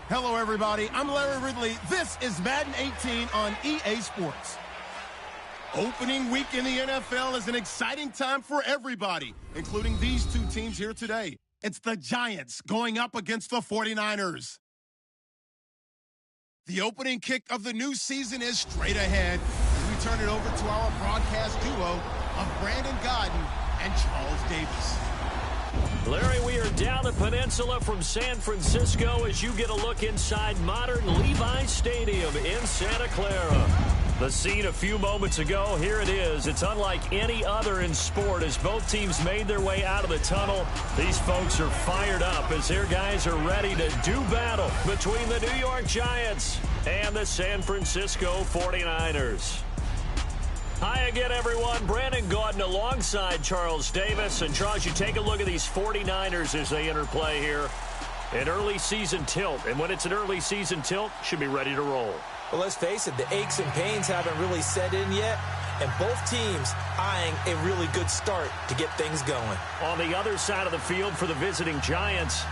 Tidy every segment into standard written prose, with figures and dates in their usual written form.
Hello, everybody. I'm Larry Ridley. This is Madden 18 on EA Sports. Opening week in the NFL is an exciting time for everybody, including these two teams here today. It's the Giants going up against the 49ers. The opening kick of the new season is straight ahead as we turn it over to our broadcast duo of Brandon Godden and Charles Davis. Larry, we are down the peninsula from San Francisco as you get a look inside modern Levi's Stadium in Santa Clara. The scene a few moments ago, here it is. It's unlike any other in sport as both teams made their way out of the tunnel. These folks are fired up as their guys are ready to do battle between the New York Giants and the San Francisco 49ers. Hi again, everyone. Brandon Gaudin alongside Charles Davis. And, Charles, you take a look at these 49ers as they interplay here. An early season tilt. And when it's an early season tilt, should be ready to roll. Well, let's face it, the aches and pains haven't really set in yet. And both teams eyeing a really good start to get things going. On the other side of the field for the visiting Giants.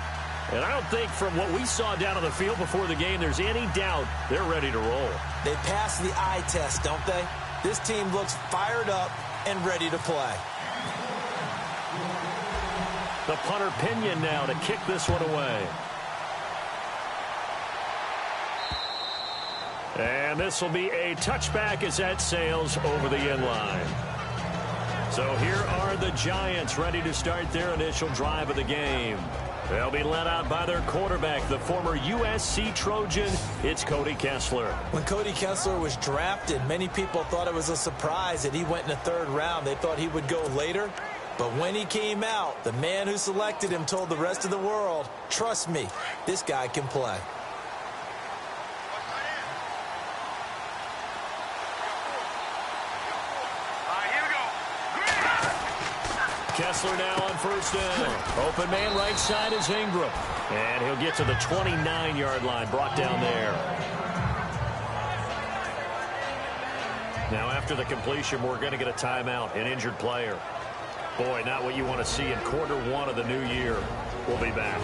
And I don't think from what we saw down on the field before the game, there's any doubt they're ready to roll. They passed the eye test, don't they? This team looks fired up and ready to play. The punter Pinion now to kick this one away. And this will be a touchback as that sails over the end line. So here are the Giants ready to start their initial drive of the game. They'll be led out by their quarterback, the former USC Trojan. It's Cody Kessler. When Cody Kessler was drafted, many people thought it was a surprise that he went in the 3rd round. They thought he would go later. But when he came out, the man who selected him told the rest of the world, trust me, this guy can play. Kessler now on 1st down. Open man right side is Ingram. And he'll get to the 29-yard line, brought down there. Now after the completion, we're going to get a timeout, an injured player. Boy, not what you want to see in quarter 1 of the new year. We'll be back.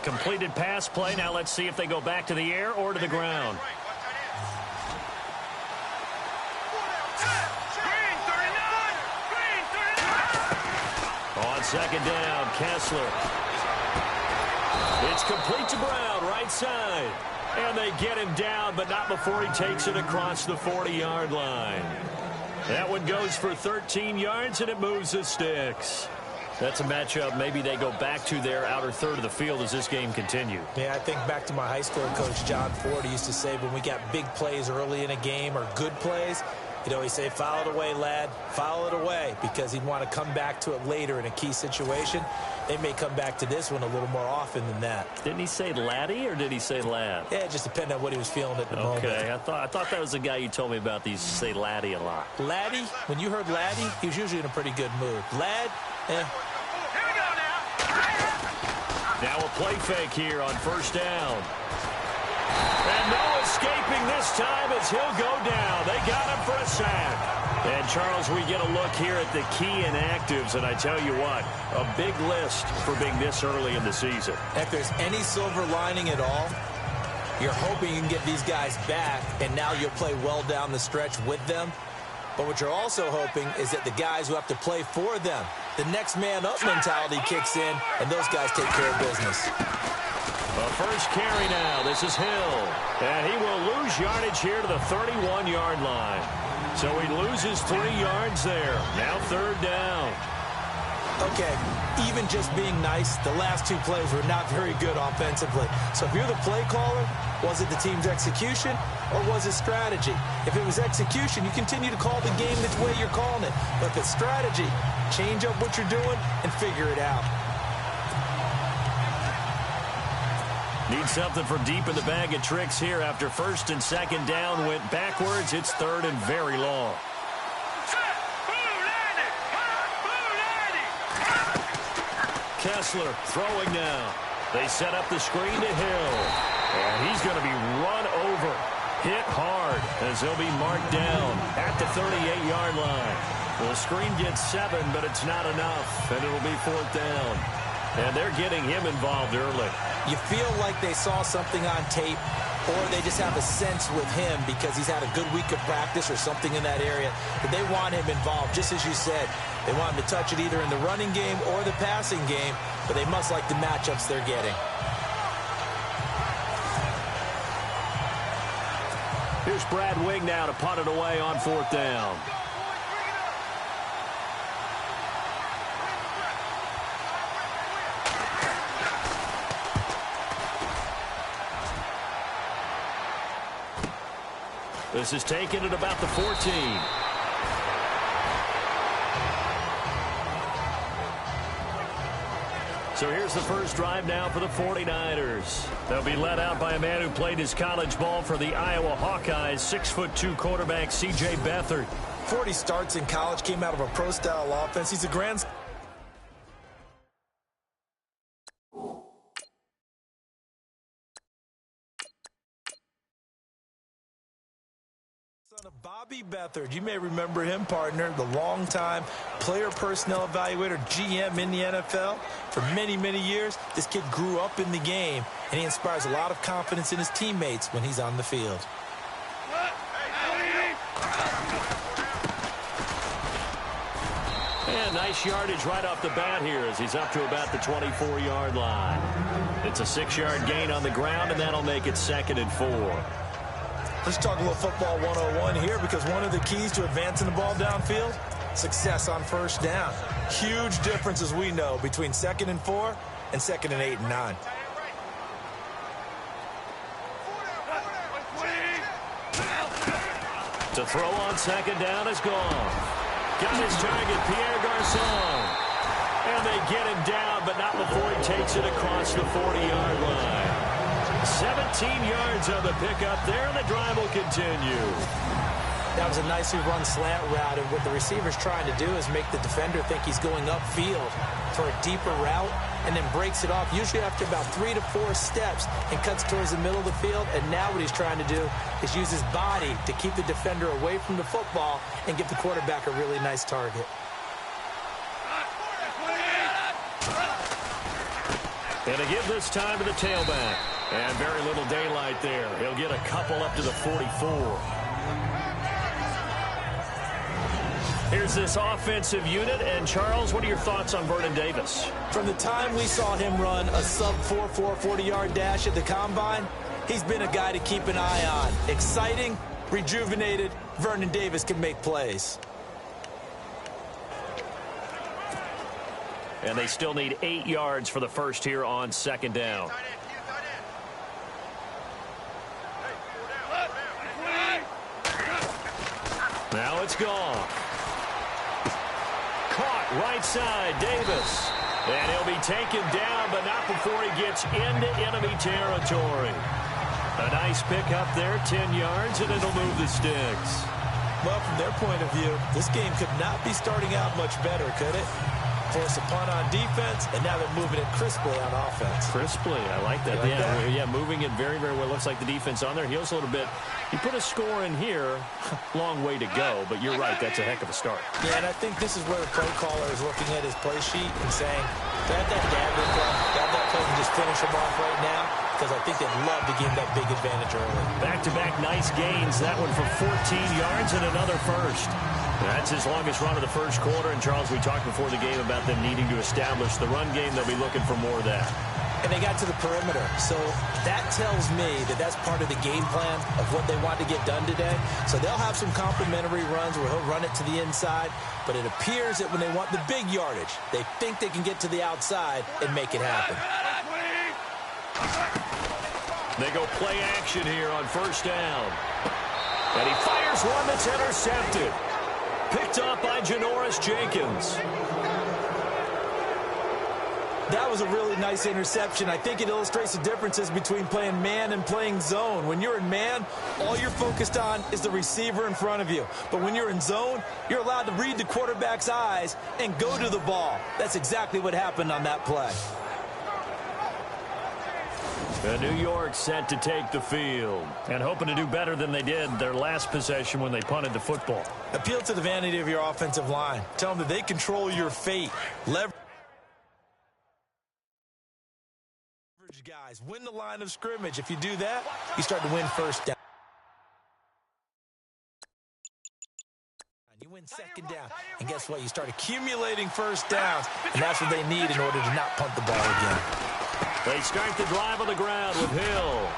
Completed pass play. Now let's see if they go back to the air or to the ground. On 2nd down, Kessler. It's complete to Brown, right side. And they get him down, but not before he takes it across the 40-yard line. That one goes for 13 yards, and it moves the sticks. That's a matchup maybe they go back to their outer third of the field as this game continues. Yeah, I think back to my high school coach, John Ford. He used to say when we got big plays early in a game or good plays, he'd always say, foul it away, lad, foul it away, because he'd want to come back to it later in a key situation. They may come back to this one a little more often than that. Didn't he say laddie or did he say lad? Yeah, it just depended on what he was feeling at the moment. Okay, I thought that was the guy you told me about. These say laddie a lot. Laddie, when you heard laddie, he was usually in a pretty good mood. Lad, Now a play fake here on 1st down. And no escaping this time as he'll go down. They got him for a sack. And, Charles, we get a look here at the key inactives, and I tell you what, a big list for being this early in the season. If there's any silver lining at all, you're hoping you can get these guys back, and now you'll play well down the stretch with them. But what you're also hoping is that the guys who have to play for them, the next man up mentality kicks in, and those guys take care of business. A first carry now. This is Hill. And he will lose yardage here to the 31-yard line. So he loses 3 yards there. Now 3rd down. Okay, even just being nice, the last 2 plays were not very good offensively. So if you're the play caller, was it the team's execution or was it strategy? If it was execution, you continue to call the game the way you're calling it. But if it's strategy, change up what you're doing and figure it out. Need something from deep in the bag of tricks here after 1st and 2nd down went backwards. It's 3rd and very long. Kessler throwing now. They set up the screen to Hill. And he's going to be run over. Hit hard as he'll be marked down at the 38-yard line. The screen gets 7, but it's not enough. And it'll be 4th down. And they're getting him involved early. You feel like they saw something on tape, or they just have a sense with him because he's had a good week of practice or something in that area that they want him involved. Just as you said, they want him to touch it either in the running game or the passing game, but they must like the matchups they're getting. Here's Brad Wing now to punt it away on 4th down. This is taken at about the 14. So here's the first drive now for the 49ers. They'll be led out by a man who played his college ball for the Iowa Hawkeyes, 6'2" quarterback C.J. Beathard. 40 starts in college, came out of a pro-style offense. He's a grandson of Bobby Beathard. You may remember him, partner, the longtime player personnel evaluator, GM in the NFL for many, many years. This kid grew up in the game, and he inspires a lot of confidence in his teammates when he's on the field. And nice yardage right off the bat here as he's up to about the 24-yard line. It's a 6-yard gain on the ground, and that'll make it 2nd and 4. Let's talk a little football 101 here, because one of the keys to advancing the ball downfield, success on first down. Huge difference, as we know, between 2nd and 4 and 2nd and 8 and 9. To throw on 2nd down is gone. Got his target, Pierre Garçon. And they get him down, but not before he takes it across the 40-yard line. 17 yards on the pickup there, and the drive will continue. That was a nicely run slant route, and what the receiver's trying to do is make the defender think he's going upfield for a deeper route, and then breaks it off, usually after about 3 to 4 steps, and cuts towards the middle of the field. And now what he's trying to do is use his body to keep the defender away from the football and give the quarterback a really nice target. And to give this time to the tailback. And very little daylight there. He'll get a couple up to the 44. Here's this offensive unit. And, Charles, what are your thoughts on Vernon Davis? From the time we saw him run a sub-4.4 40-yard dash at the Combine, he's been a guy to keep an eye on. Exciting, rejuvenated, Vernon Davis can make plays. And they still need 8 yards for the first here on 2nd down. Now it's gone. Caught right side, Davis. And he'll be taken down, but not before he gets into enemy territory. A nice pickup there, 10 yards, and it'll move the sticks. Well, from their point of view, this game could not be starting out much better, could it? Force a punt on defense, and now they're moving it crisply on offense. Crisply, I like that. Yeah, moving it very, very well. Looks like the defense on there heals a little bit. You put a score in here, long way to go, but you're right, that's a heck of a start. Yeah, and I think this is where the play caller is looking at his play sheet and saying, grab that dagger play, grab that play and just finish him off right now, because I think they'd love to give him that big advantage early. Back-to-back nice gains, that one for 14 yards and another first. That's his longest run of the first quarter. And, Charles, we talked before the game about them needing to establish the run game. They'll be looking for more of that. And they got to the perimeter. So that tells me that that's part of the game plan of what they want to get done today. So they'll have some complementary runs where he'll run it to the inside. But it appears that when they want the big yardage, they think they can get to the outside and make it happen. They go play action here on first down. And he fires one that's intercepted. Picked up by Janoris Jenkins. That was a really nice interception. I think it illustrates the differences between playing man and playing zone. When you're in man, all you're focused on is the receiver in front of you. But when you're in zone, you're allowed to read the quarterback's eyes and go to the ball. That's exactly what happened on that play. And New York set to take the field and hoping to do better than they did their last possession when they punted the football. Appeal to the vanity of your offensive line. Tell them that they control your fate. Leverage guys. Win the line of scrimmage. If you do that, you start to win first down. You win second down. And guess what? You start accumulating first downs. And that's what they need in order to not punt the ball again. They start the drive on the ground with Hill.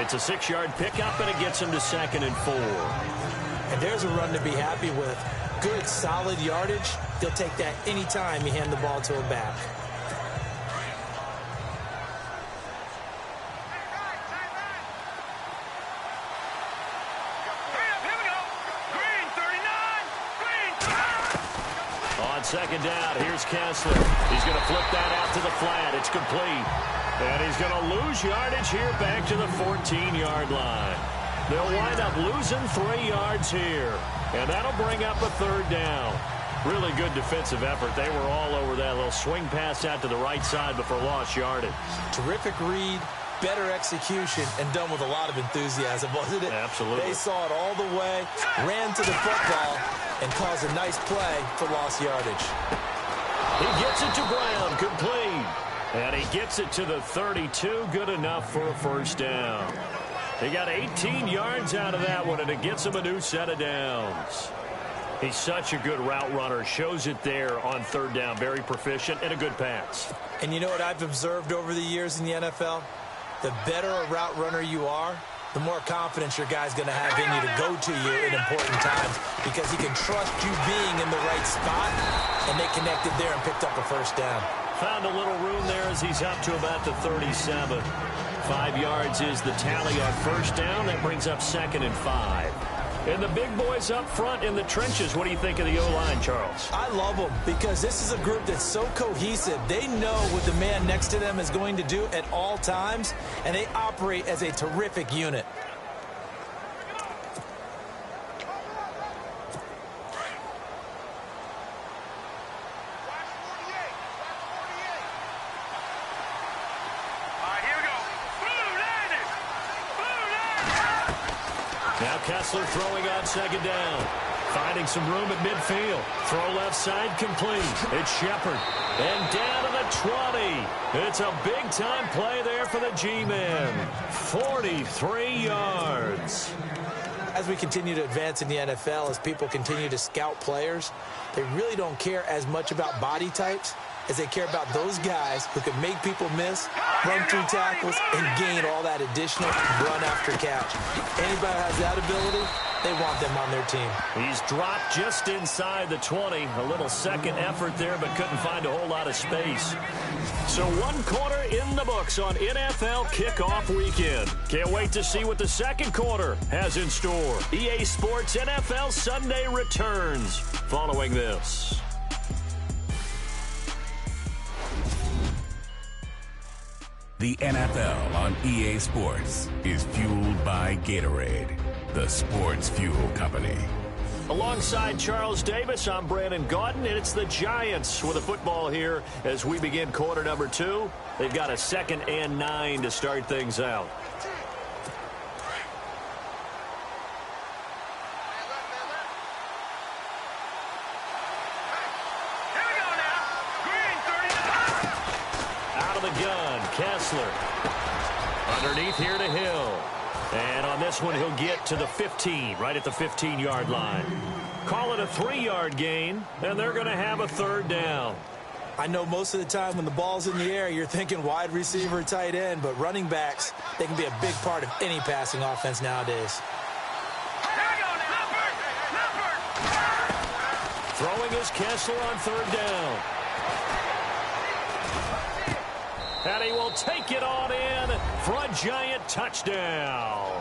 It's a 6-yard pickup, and it gets him to 2nd and 4. And there's a run to be happy with. Good, solid yardage. They'll take that anytime you hand the ball to a back. Second down, here's Kessler. He's going to flip that out to the flat. It's complete. And he's going to lose yardage here back to the 14-yard line. They'll wind up losing 3 yards here. And that'll bring up a 3rd down. Really good defensive effort. They were all over that little swing pass out to the right side before lost yardage. Terrific read, better execution, and done with a lot of enthusiasm, wasn't it? Absolutely. They saw it all the way, ran to the football, and caused a nice play for lost yardage. He gets it to Brown, complete. And he gets it to the 32, good enough for a first down. He got 18 yards out of that one, and it gets him a new set of downs. He's such a good route runner. Shows it there on third down. Very proficient and a good pass. And you know what I've observed over the years in the NFL? The better a route runner you are, the more confidence your guy's going to have in you to go to you in important times because he can trust you being in the right spot, and they connected there and picked up a first down. Found a little room there as he's up to about the 37. 5 yards is the tally on first down. That brings up 2nd and 5. And the big boys up front in the trenches. What do you think of the O-line, Charles? I love them because this is a group that's so cohesive. They know what the man next to them is going to do at all times, and they operate as a terrific unit. Now Kessler throwing on 2nd down. Finding some room at midfield. Throw left side complete. It's Shepard. And down to the 20. It's a big-time play there for the G-Men. 43 yards. As we continue to advance in the NFL, as people continue to scout players, they really don't care as much about body types as they care about those guys who can make people miss, run through tackles, and gain all that additional run after catch. Anybody has that ability, they want them on their team. He's dropped just inside the 20. A little second effort there, but couldn't find a whole lot of space. So 1 quarter in the books on NFL kickoff weekend. Can't wait to see what the second quarter has in store. EA Sports NFL Sunday returns following this. The NFL on EA Sports is fueled by Gatorade, the sports fuel company. Alongside Charles Davis, I'm Brandon Gaudin, and it's the Giants with a football here as we begin quarter number 2. They've got a 2nd and 9 to start things out. Out of the gun, Kessler. Underneath here to Hill. And on this one, he'll get to the 15, right at the 15-yard line. Call it a 3-yard gain, and they're going to have a 3rd down. I know most of the time when the ball's in the air, you're thinking wide receiver, tight end, but running backs, they can be a big part of any passing offense nowadays. Throwing is Kessler on 3rd down. And he will take it on in for a Giant touchdown.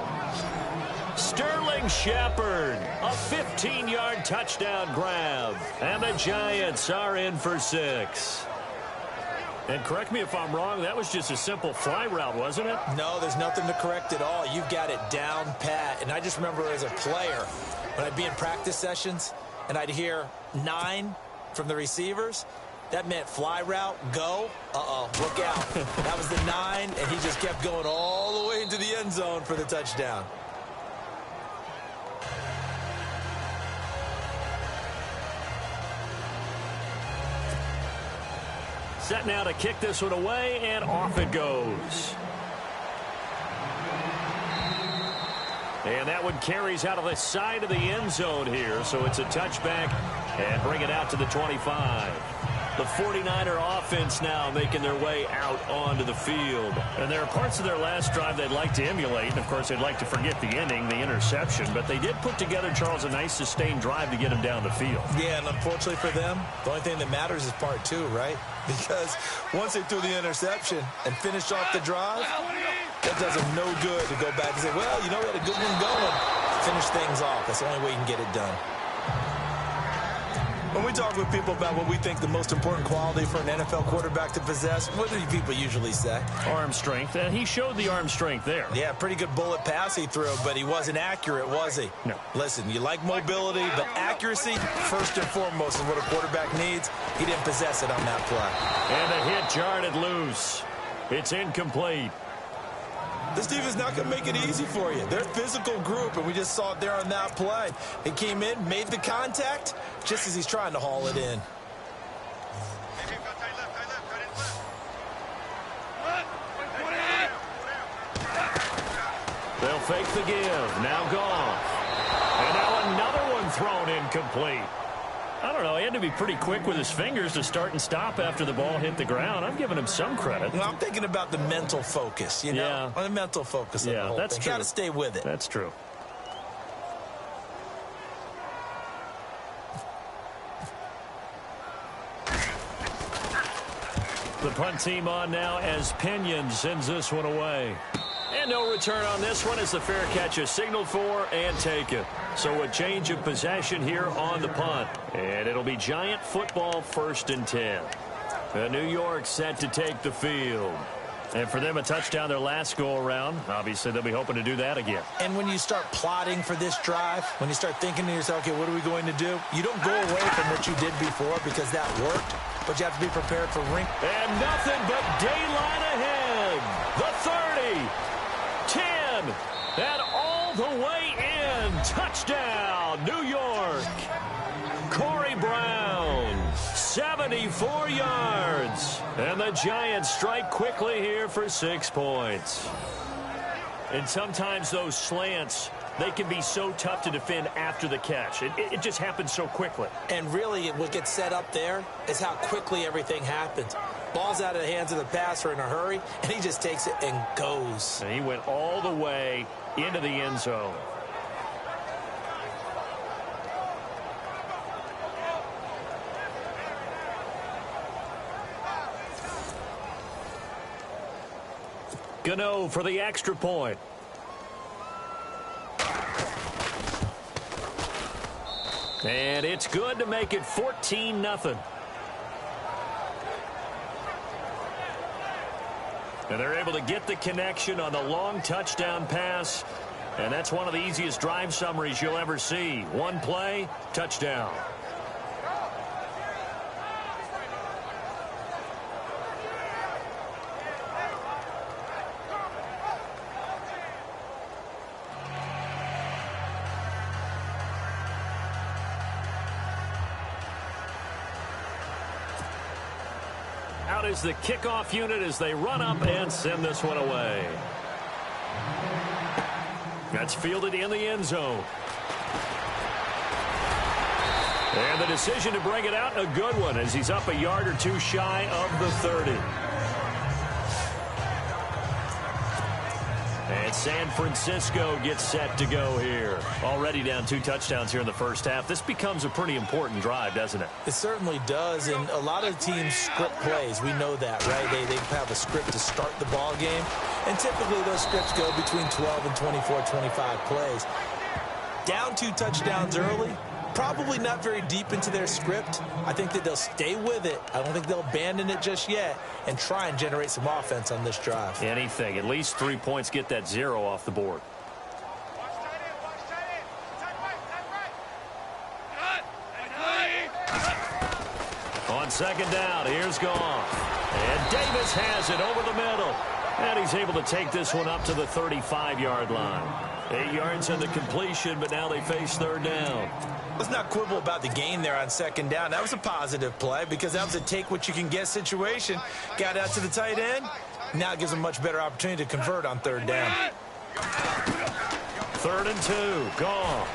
Sterling Shepard, a 15-yard touchdown grab. And the Giants are in for 6. And correct me if I'm wrong, that was just a simple fly route, wasn't it? No, there's nothing to correct at all. You've got it down pat. And I just remember as a player, when I'd be in practice sessions and I'd hear 9 from the receivers, that meant fly route, go. Uh-oh, look out. That was the 9, and he just kept going all the way into the end zone for the touchdown. Set now to kick this one away, and off it goes. And that one carries out of the side of the end zone here, so it's a touchback and bring it out to the 25. The 49er offense now making their way out onto the field. And there are parts of their last drive they'd like to emulate. And, of course, they'd like to forget the ending, the interception. But they did put together, Charles, a nice sustained drive to get him down the field. Yeah, and unfortunately for them, the only thing that matters is part 2, right? Because once they threw the interception and finished off the drive, that does them no good to go back and say, well, you know, we had a good one going. Finish things off. That's the only way you can get it done. When we talk with people about what we think the most important quality for an NFL quarterback to possess, what do people usually say? Arm strength, and he showed the arm strength there. Yeah, pretty good bullet pass he threw, but he wasn't accurate, was he? No. Listen, you like mobility, but accuracy, first and foremost, is what a quarterback needs. He didn't possess it on that play. And the hit jarred it loose. It's incomplete. This defense is not going to make it easy for you. They're a physical group, and we just saw it there on that play. He came in, made the contact, just as he's trying to haul it in. They'll fake the give. Now Goff. And now another one thrown incomplete. I don't know. He had to be pretty quick with his fingers to start and stop after the ball hit the ground. I'm giving him some credit. Well, I'm thinking about the mental focus, you know? Yeah. The mental focus of the whole that's thing. true. Got to stay with it. That's true. The punt team on now as Pinion sends this one away. And no return on this one as the fair catch is signaled for and taken. So a change of possession here on the punt. And it'll be Giant football 1st and 10. New York set to take the field. And for them, a touchdown their last go-around. Obviously, they'll be hoping to do that again. And when you start plotting for this drive, when you start thinking to yourself, okay, what are we going to do? You don't go away from what you did before because that worked, but you have to be prepared for ring. And nothing but daylight ahead. The 30, 10, and all the way in. Touchdown, New York. Corey Brown, 74 yards. And the Giants strike quickly here for 6 points. And sometimes those slants, they can be so tough to defend after the catch. It just happens so quickly. And really, what gets set up there is how quickly everything happens. Ball's out of the hands of the passer in a hurry, and he just takes it and goes. And he went all the way into the end zone. Gano for the extra point. And it's good to make it 14-0. And they're able to get the connection on the long touchdown pass. And that's one of the easiest drive summaries you'll ever see. One play, touchdown. Out is the kickoff unit as they run up and send this one away. That's fielded in the end zone. And the decision to bring it out, a good one, as he's up a yard or two shy of the 30. And San Francisco gets set to go here. Already down 2 touchdowns here in the first half. This becomes a pretty important drive, doesn't it? It certainly does, and a lot of teams script plays. We know that, right? They have a script to start the ball game, and typically those scripts go between 12 and 24, 25 plays. Down 2 touchdowns early, probably not very deep into their script. I think that they'll stay with it. I don't think they'll abandon it just yet and try and generate some offense on this drive. Anything. At least 3 points, get that 0 off the board. On second down, here's Goff. And Davis has it over the middle. And he's able to take this one up to the 35-yard line. 8 yards on the completion, but now they face 3rd down. Let's not quibble about the gain there on second down. That was a positive play because that was a take-what-you-can-get situation. Got out to the tight end. Now it gives them a much better opportunity to convert on 3rd down. 3rd and 2. Goff.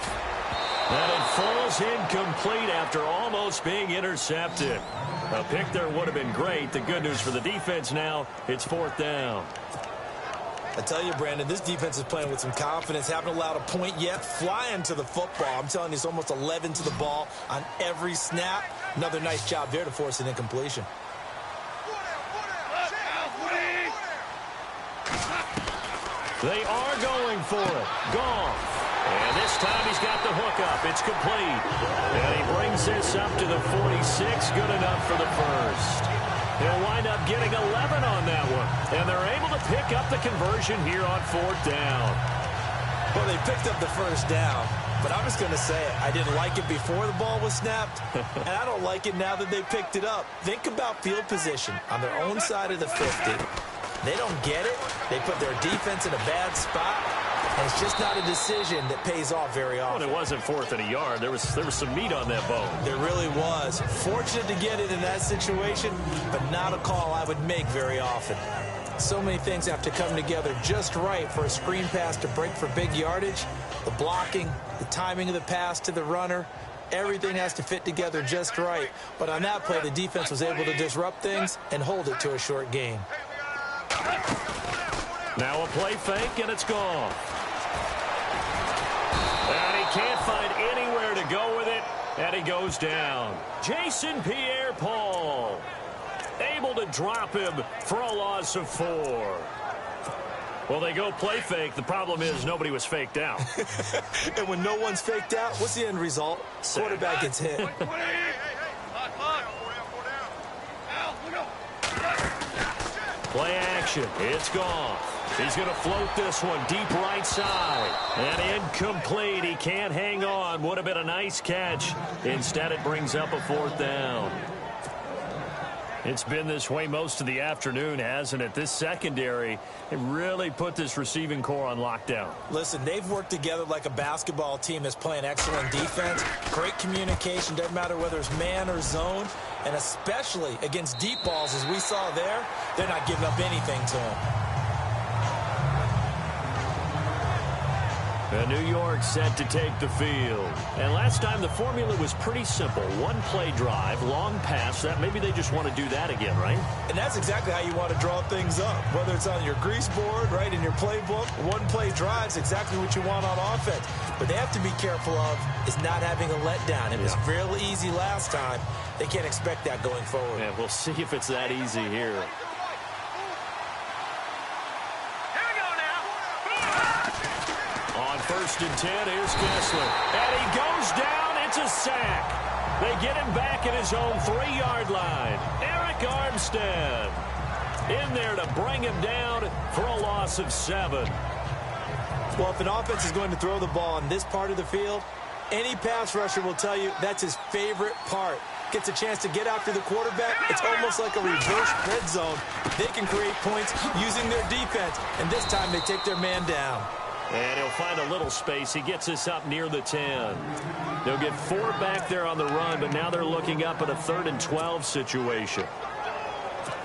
And it falls incomplete after almost being intercepted. A pick there would have been great. The good news for the defense now, it's 4th down. I tell you, Brandon, this defense is playing with some confidence. Haven't allowed a point yet. Flying to the football. I'm telling you, it's almost 11 to the ball on every snap. Another nice job there to force an incompletion. They are going for it. Goff. And this time he's got the hook up. It's complete. And he brings this up to the 46. Good enough for the first. He'll wind up getting 11 on that one. And they're able to pick up the conversion here on 4th down. Well, they picked up the first down. But I'm just going to say it. I didn't like it before the ball was snapped. And I don't like it now that they picked it up. Think about field position on their own side of the 50. They don't get it. They put their defense in a bad spot. And it's just not a decision that pays off very often. Well, it wasn't 4th and a yard. There was some meat on that bone. There really was. Fortunate to get it in that situation, but not a call I would make very often. So many things have to come together just right for a screen pass to break for big yardage. The blocking, the timing of the pass to the runner, everything has to fit together just right. But on that play, the defense was able to disrupt things and hold it to a short gain. Now a play fake, and it's gone. And he can't find anywhere to go with it, and he goes down. Jason Pierre-Paul able to drop him for a loss of 4. Well, they go play fake. The problem is nobody was faked out. And when no one's faked out, what's the end result? Quarterback gets hit. Play action. It's gone. He's going to float this one deep right side. And incomplete. He can't hang on. Would have been a nice catch. Instead, it brings up a 4th down. It's been this way most of the afternoon, hasn't it? This secondary, it really put this receiving core on lockdown. Listen, they've worked together like a basketball team that's playing excellent defense. Great communication, doesn't matter whether it's man or zone. And especially against deep balls, as we saw there, they're not giving up anything to him. And New York set to take the field. And last time the formula was pretty simple. One play drive, long pass. That maybe they just want to do that again, right? And that's exactly how you want to draw things up. Whether it's on your grease board, right, in your playbook, one play drive is exactly what you want on offense. But they have to be careful of is not having a letdown. It was real easy last time. They can't expect that going forward. Yeah, we'll see if it's that easy here. On 1st and 10, here's Kessler. And he goes down. It's a sack. They get him back at his own 3-yard line. Eric Armstead in there to bring him down for a loss of 7. Well, if an offense is going to throw the ball on this part of the field, any pass rusher will tell you that's his favorite part. Gets a chance to get after the quarterback. It's almost like a reverse red zone. They can create points using their defense, and this time they take their man down. And he'll find a little space. He gets us up near the 10. They'll get 4 back there on the run, but now they're looking up at a 3rd and 12 situation.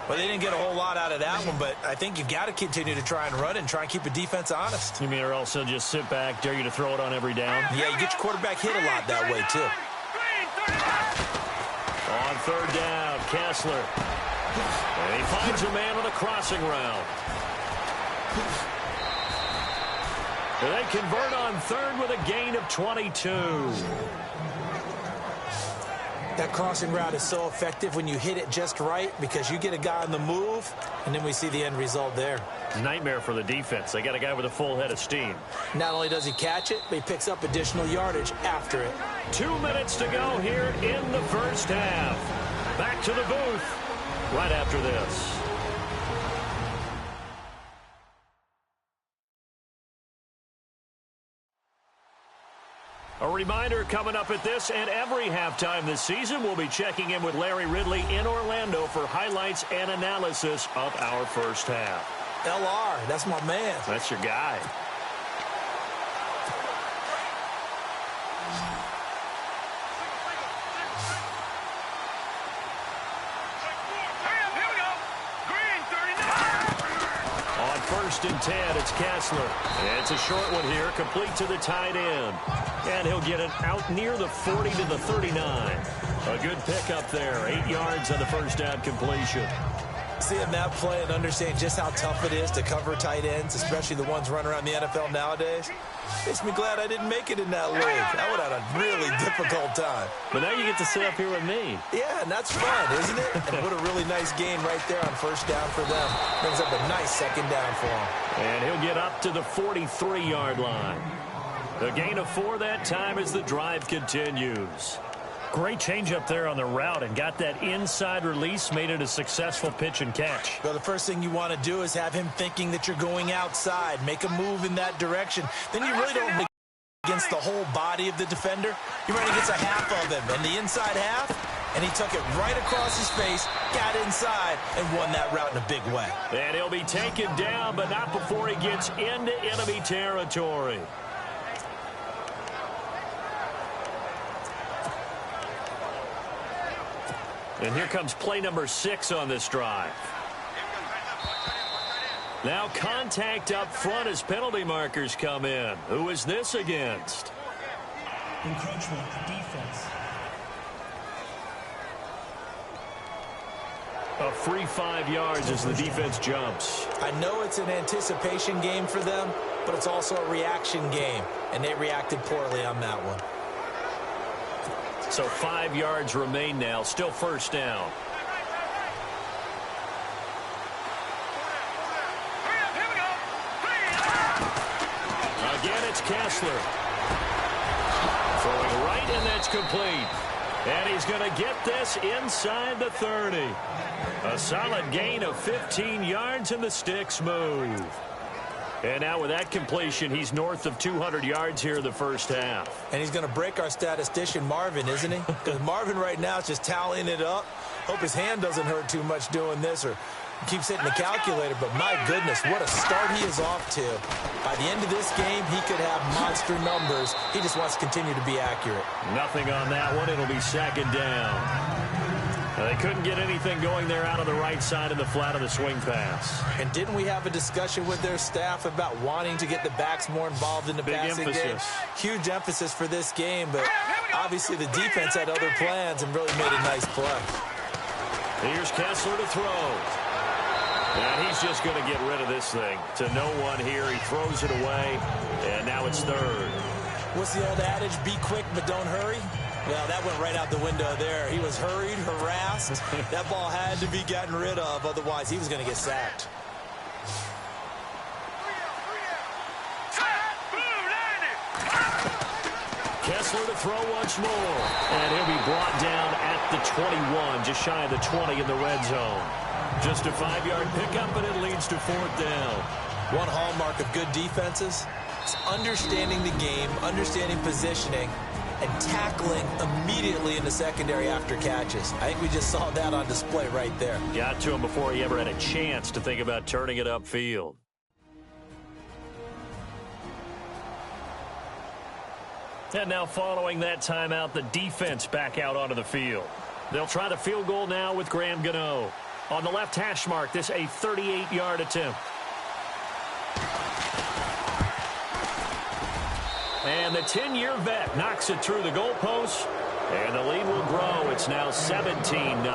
Well, they didn't get a whole lot out of that one, but I think you've got to continue to try and run and try and keep a defense honest. You mean or also just sit back, dare you to throw it on every down? Yeah, you get your quarterback hit a lot that way, too. On 3rd down, Kessler. And he finds a man on the crossing route. And they convert on 3rd with a gain of 22. That crossing route is so effective when you hit it just right because you get a guy on the move, and then we see the end result there. Nightmare for the defense. They got a guy with a full head of steam. Not only does he catch it, but he picks up additional yardage after it. 2 minutes to go here in the 1st half. Back to the booth right after this. A reminder coming up at this and every halftime this season, we'll be checking in with Larry Ridley in Orlando for highlights and analysis of our 1st half. LR, that's my man. That's your guy. On 1st and 10, it's Kessler. It's a short one here, complete to the tight end. And he'll get it out near the 40 to the 39. A good pickup there, 8 yards on the 1st down completion. Seeing that play and understanding just how tough it is to cover tight ends, especially the ones running around the NFL nowadays, makes me glad I didn't make it in that league. I would have had a really difficult time. But now you get to sit up here with me. Yeah, and that's fun, isn't it? And what a really nice gain right there on 1st down for them. Brings up a nice 2nd down for him. And he'll get up to the 43-yard line. A gain of 4 that time as the drive continues. Great change up there on the route and got that inside release, made it a successful pitch and catch. Well, the first thing you want to do is have him thinking that you're going outside, make a move in that direction. Then you really don't against the whole body of the defender. You're running against a half of him, and the inside half, and he took it right across his face, got inside, and won that route in a big way. And he'll be taken down, but not before he gets into enemy territory. And here comes play number 6 on this drive. Now contact up front as penalty markers come in. Who is this against? Encroachment, defense. A free 5 yards as the defense jumps. I know it's an anticipation game for them, but it's also a reaction game, and they reacted poorly on that one. So 5 yards remain now, still first down. Again, it's Kessler. Throwing right, and that's complete. And he's going to get this inside the 30. A solid gain of 15 yards, and the sticks move. And now with that completion, he's north of 200 yards here in the first half. And he's going to break our statistician, Marvin, isn't he? Because Marvin right now is just tallying it up. Hope his hand doesn't hurt too much doing this or keeps hitting the calculator. But my goodness, what a start he is off to. By the end of this game, he could have monster numbers. He just wants to continue to be accurate. Nothing on that one. It'll be second down. They couldn't get anything going there out of the right side of the flat of the swing pass. And didn't we have a discussion with their staff about wanting to get the backs more involved in the passing game? Huge emphasis for this game, but obviously the defense had other plans and really made a nice play. Here's Kessler to throw. And he's just going to get rid of this thing to no one here. He throws it away, and now it's third. What's the old adage? Be quick, but don't hurry. Well, that went right out the window there. He was hurried, harassed. That ball had to be gotten rid of, otherwise he was going to get sacked. Kessler to throw once more. And he'll be brought down at the 21, just shy of the 20 in the red zone. Just a 5-yard pickup, and it leads to fourth down. One hallmark of good defenses is understanding the game, understanding positioning, and tackling immediately in the secondary after catches. I think we just saw that on display right there. Got to him before he ever had a chance to think about turning it upfield. And now following that timeout, the defense back out onto the field. They'll try the field goal now with Graham Gano. On the left hash mark, this a 38-yard attempt. And the 10-year vet knocks it through the goalpost, and the lead will grow. It's now 17-0.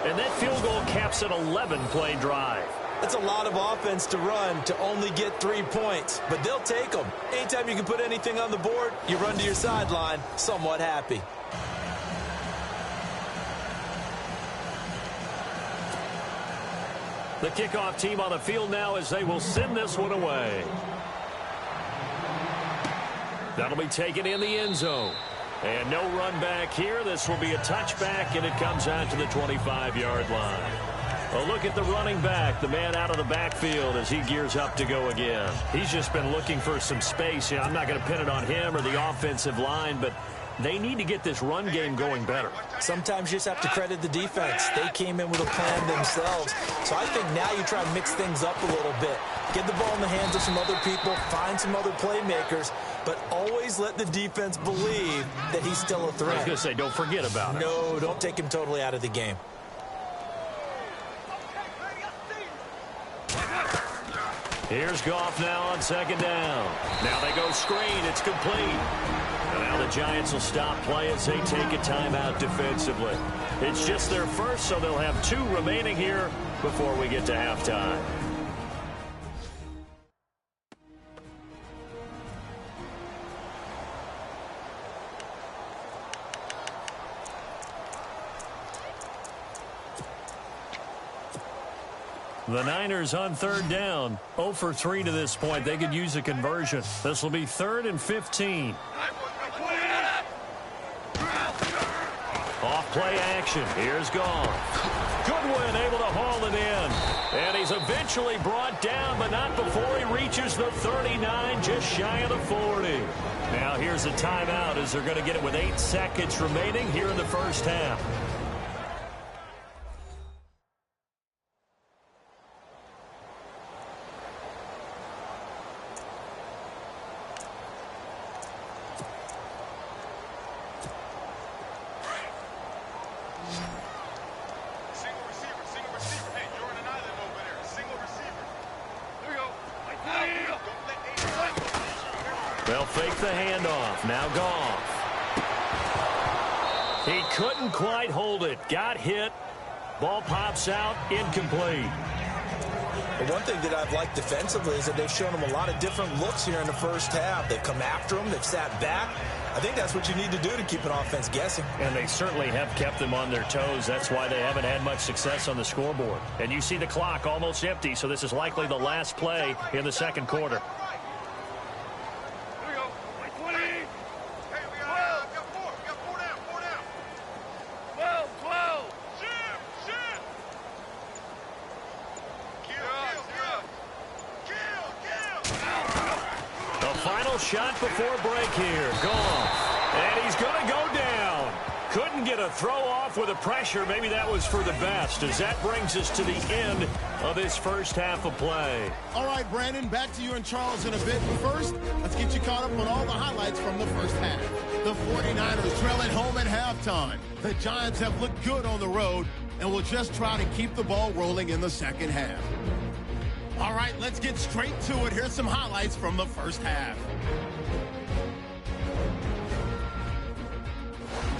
And that field goal caps an 11-play drive. That's a lot of offense to run to only get 3 points, but they'll take them. Anytime you can put anything on the board, you run to your sideline somewhat happy. The kickoff team on the field now as they will send this one away. That'll be taken in the end zone. And no run back here. This will be a touchback, and it comes out to the 25-yard line. A look at the running back, the man out of the backfield as he gears up to go again. He's just been looking for some space. I'm not going to pin it on him or the offensive line, but they need to get this run game going better. Sometimes you just have to credit the defense. They came in with a plan themselves. So I think now you try to mix things up a little bit. Get the ball in the hands of some other people, find some other playmakers, but always let the defense believe that he's still a threat. I was going to say, don't forget about it. No, don't take him totally out of the game. Here's Goff now on second down. Now they go screen. It's complete. And now the Giants will stop play as they take a timeout defensively. It's just their first, so they'll have 2 remaining here before we get to halftime. The Niners on third down. 0 for 3 to this point. They could use a conversion. This will be 3rd and 15. Off play action. Here's Goff. Goodwin able to haul it in. And he's eventually brought down, but not before he reaches the 39, just shy of the 40. Now here's a timeout as they're going to get it with 8 seconds remaining here in the first half. They'll fake the handoff. Now Goff. He couldn't quite hold it. Got hit. Ball pops out. Incomplete. The one thing that I've liked defensively is that they've shown him a lot of different looks here in the first half. They've come after him. They've sat back. I think that's what you need to do to keep an offense guessing. And they certainly have kept them on their toes. That's why they haven't had much success on the scoreboard. And you see the clock almost empty, so this is likely the last play in the second quarter. Shot before break here. Goff. And he's going to go down. Couldn't get a throw off with the pressure. Maybe that was for the best, as that brings us to the end of this first half of play. All right, Brandon, back to you and Charles in a bit. But first, let's get you caught up on all the highlights from the first half. The 49ers trail at home at halftime. The Giants have looked good on the road and will just try to keep the ball rolling in the second half. All right, let's get straight to it. Here's some highlights from the first half.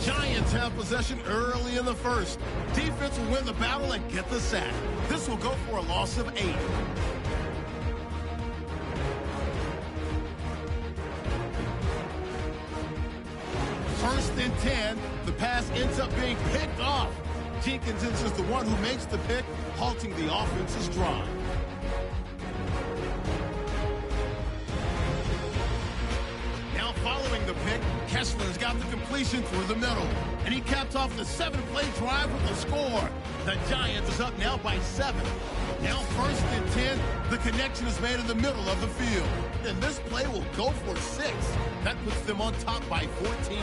Giants have possession early in the first. Defense will win the battle and get the sack. This will go for a loss of 8. First and 10. The pass ends up being picked off. Jenkins is the one who makes the pick, halting the offense's drive. Following the pick, Kessler's got the completion through the middle, and he capped off the 7-play drive with a score. The Giants is up now by 7. Now first and 10, the connection is made in the middle of the field, and this play will go for 6. That puts them on top by 14.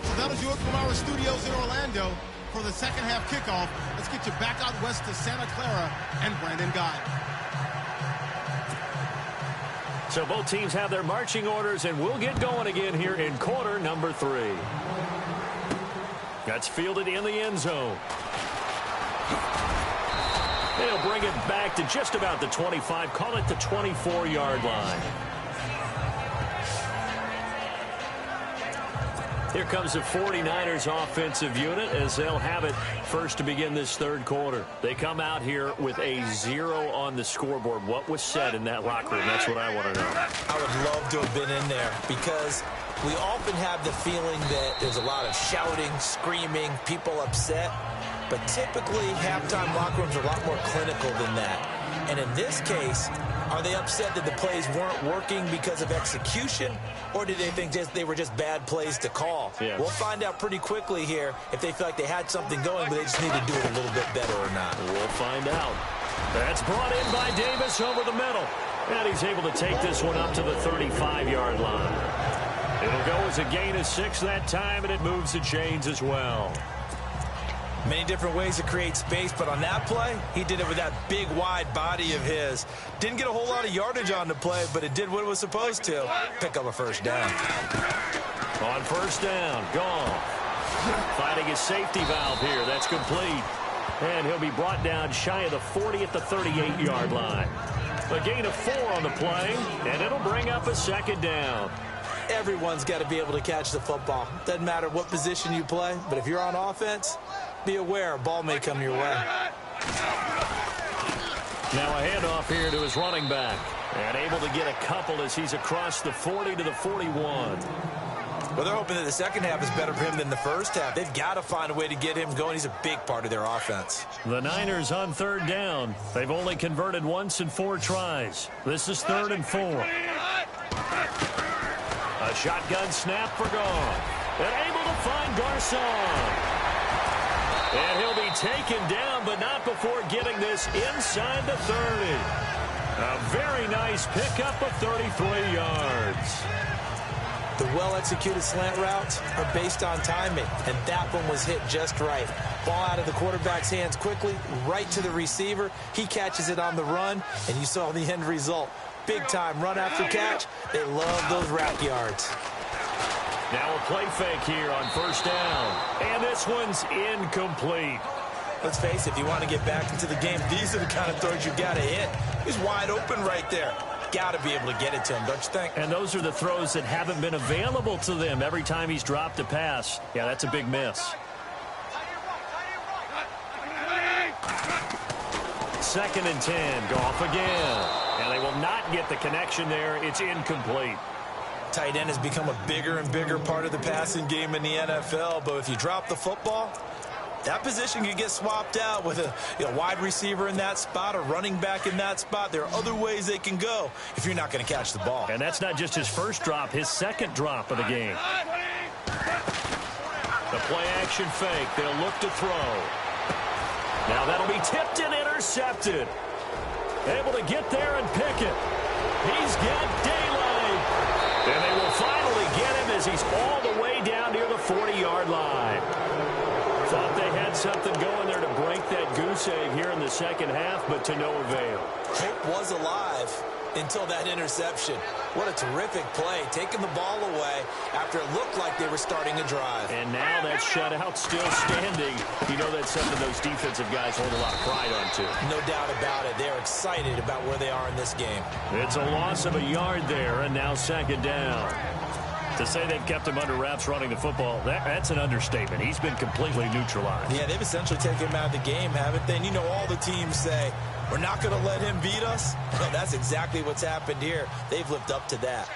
So that'll do it from our studios in Orlando. For the second half kickoff, let's get you back out west to Santa Clara and Brandon Guy. So both teams have their marching orders, and we'll get going again here in quarter number 3. That's fielded in the end zone. They'll bring it back to just about the 25, call it the 24-yard line. Here comes the 49ers offensive unit as they'll have it first to begin this third quarter. They come out here with a 0 on the scoreboard. What was said in that locker room? That's what I want to know. I would love to have been in there because we often have the feeling that there's a lot of shouting, screaming, people upset. But typically, halftime locker rooms are a lot more clinical than that. And in this case, are they upset that the plays weren't working because of execution, or did they think they were just bad plays to call? Yeah. We'll find out pretty quickly here if they feel like they had something going, but they just need to do it a little bit better or not. We'll find out. That's brought in by Davis over the middle. And he's able to take this one up to the 35-yard line. It'll go as a gain of 6 that time, and it moves the chains as well. Many different ways to create space, but on that play, he did it with that big, wide body of his. Didn't get a whole lot of yardage on the play, but it did what it was supposed to. Pick up a first down. On first down, Goff. Finding his safety valve here. That's complete. And he'll be brought down shy of the 40 at the 38-yard line. A gain of 4 on the play, and it'll bring up a second down. Everyone's got to be able to catch the football. Doesn't matter what position you play, but if you're on offense, be aware a ball may come your way. Now a handoff here to his running back. And able to get a couple as he's across the 40 to the 41. Well, they're hoping that the second half is better for him than the first half. They've got to find a way to get him going. He's a big part of their offense. The Niners on third down. They've only converted once in 4 tries. This is 3rd and 4. A shotgun snap for Goff. And able to find Garcon. And he'll be taken down, but not before getting this inside the 30. A very nice pickup of 33 yards. The well-executed slant routes are based on timing, and that one was hit just right. Ball out of the quarterback's hands quickly, right to the receiver. He catches it on the run, and you saw the end result. Big-time run after catch. They love those rack yards. Now a play fake here on first down. And this one's incomplete. let's face it, if you want to get back into the game, these are the kind of throws you've got to hit. He's wide open right there. Got to be able to get it to him, don't you think? And those are the throws that haven't been available to them every time he's dropped a pass. Yeah, that's a big miss. 2nd and 10. Goff again. And they will not get the connection there. It's incomplete. Tight end has become a bigger and bigger part of the passing game in the NFL, but if you drop the football, that position can get swapped out with a wide receiver in that spot, a running back in that spot. There are other ways they can go if you're not going to catch the ball. And that's not just his first drop, his second drop of the game. The play action fake. They'll look to throw. Now that'll be tipped and intercepted. Able to get there and pick it. He's got daylight. And they will finally get him as he's all the way down near the 40-yard line. Thought they had something going there to break that goose egg here in the second half, but to no avail. Hope was alive until that interception. What a terrific play, taking the ball away after it looked like they were starting a drive. And now that shutout still standing. You know that's something those defensive guys hold a lot of pride on, too. No doubt about it. They're excited about where they are in this game. It's a loss of a yard there, and now 2nd down. To say they've kept him under wraps running the football, that's an understatement. He's been completely neutralized. Yeah, they've essentially taken him out of the game, haven't they? And you know all the teams say, we're not going to let him beat us. No, that's exactly what's happened here. They've lived up to that.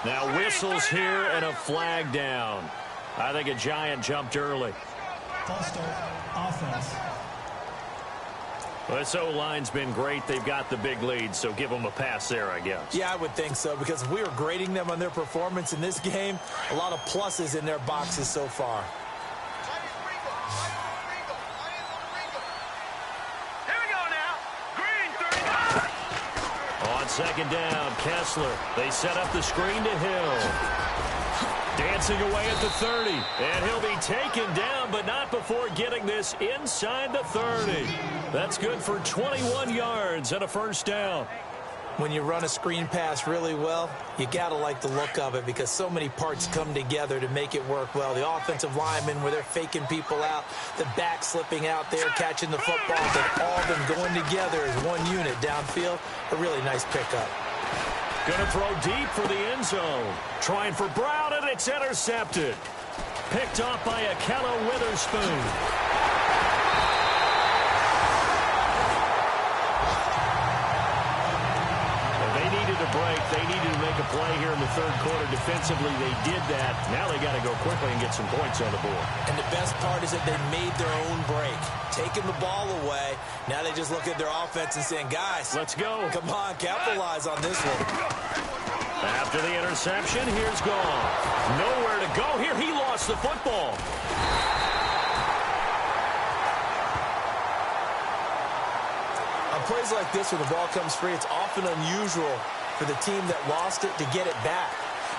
Now whistles here and a flag down. I think a Giant jumped early. False start, offense. Well, this O-line's been great. They've got the big lead, so give them a pass there, I guess. Yeah, I would think so, because if we were grading them on their performance in this game, a lot of pluses in their boxes so far. Here we go now. Green, 39. On 2nd down, Kessler. They set up the screen to Hill. Dancing away at the 30. And he'll be taken down, but not before getting this inside the 30. That's good for 21 yards and a first down. When you run a screen pass really well, you got to like the look of it because so many parts come together to make it work well. The offensive linemen, where they're faking people out, the back slipping out there, catching the football, but all of them going together as one unit downfield. A really nice pickup. Going to throw deep for the end zone. Trying for Brown, and it's intercepted. Picked off by Akello Witherspoon. They needed a break. They needed to make a play here in the 3rd quarter. Defensively, they did that. Now they got to go quickly and get some points on the board. And the best part is that they made their own break. Taking the ball away. Now they just look at their offense and saying, guys, let's go. Come on, capitalize on this one. After the interception, here's Goff. Nowhere to go here. He lost the football. On plays like this, when the ball comes free, it's often unusual for the team that lost it to get it back.